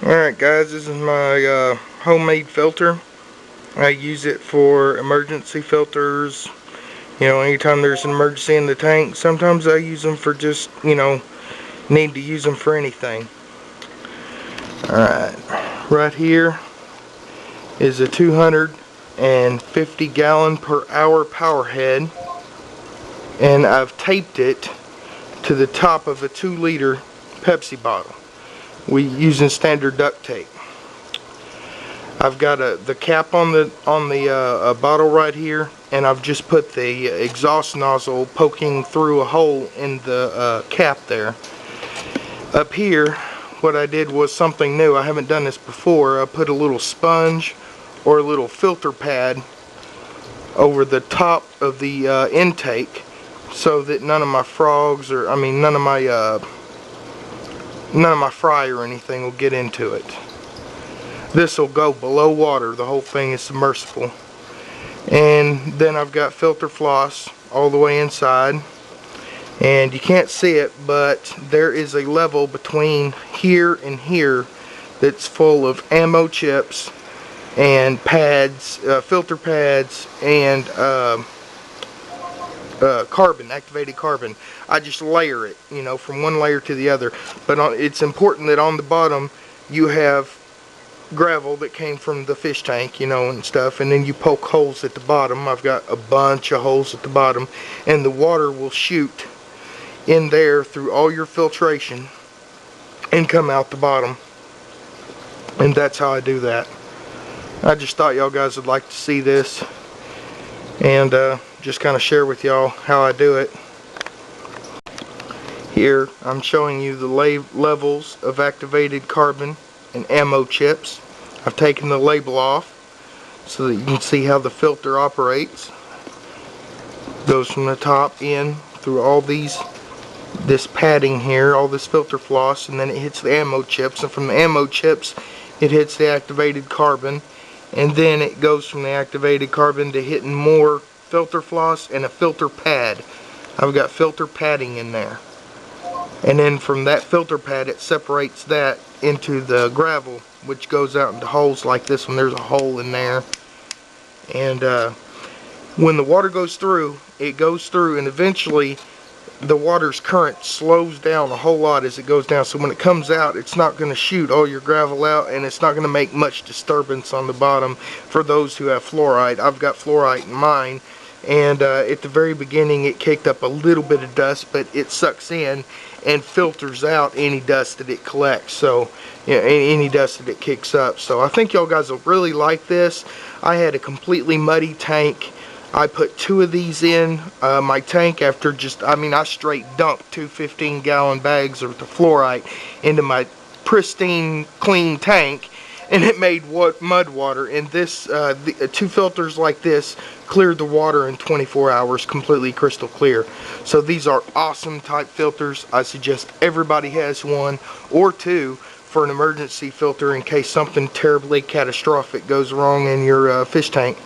Alright guys, this is my homemade filter. I use it for emergency filters, anytime there's an emergency in the tank. Sometimes I use them for just, need to use them for anything. Alright, right here is a 250 gallon per hour power head, and I've taped it to the top of a 2-liter Pepsi bottle. We using standard duct tape. I've got the cap on the bottle right here, and I've just put the exhaust nozzle poking through a hole in the cap there. Up here, what I did was something new. I haven't done this before. I put a little sponge or a little filter pad over the top of the intake, so that none of my frogs, or none of my fry or anything will get into it. This will go below water. The whole thing is submersible. And then I've got filter floss all the way inside, and you can't see it, but there is a level between here and here that's full of ammo chips and pads, filter pads, and carbon, activated carbon. I just layer it, from one layer to the other. But it's important that on the bottom you have gravel that came from the fish tank, and stuff, and then you poke holes at the bottom. I've got a bunch of holes at the bottom, and the water will shoot in there through all your filtration and come out the bottom. And that's how I do that. I just thought y'all guys would like to see this, and just kind of share with y'all how I do it. Here I'm showing you the levels of activated carbon and ammo chips. I've taken the label off so that you can see how the filter operates. Goes from the top in through all this padding here, all this filter floss, and then it hits the ammo chips, and from the ammo chips it hits the activated carbon, and then it goes from the activated carbon to hitting more filter floss and a filter pad. I've got filter padding in there, and then from that filter pad it separates that into the gravel, which goes out into holes like this one. There's a hole in there, and when the water goes through, it goes through, and eventually the water's current slows down a whole lot as it goes down, so when it comes out, it's not going to shoot all your gravel out, and it's not going to make much disturbance on the bottom for those who have fluoride. I've got fluoride in mine, and at the very beginning it kicked up a little bit of dust, but it sucks in and filters out any dust that it collects, so any dust that it kicks up. So I think y'all guys will really like this. I had a completely muddy tank. I put 2 of these in my tank after I straight dumped 2 15-gallon bags of the fluoride into my pristine, clean tank, and it made mud water. And this, 2 filters like this cleared the water in 24 hours, completely crystal clear. So these are awesome type filters. I suggest everybody has 1 or 2 for an emergency filter in case something terribly catastrophic goes wrong in your fish tank.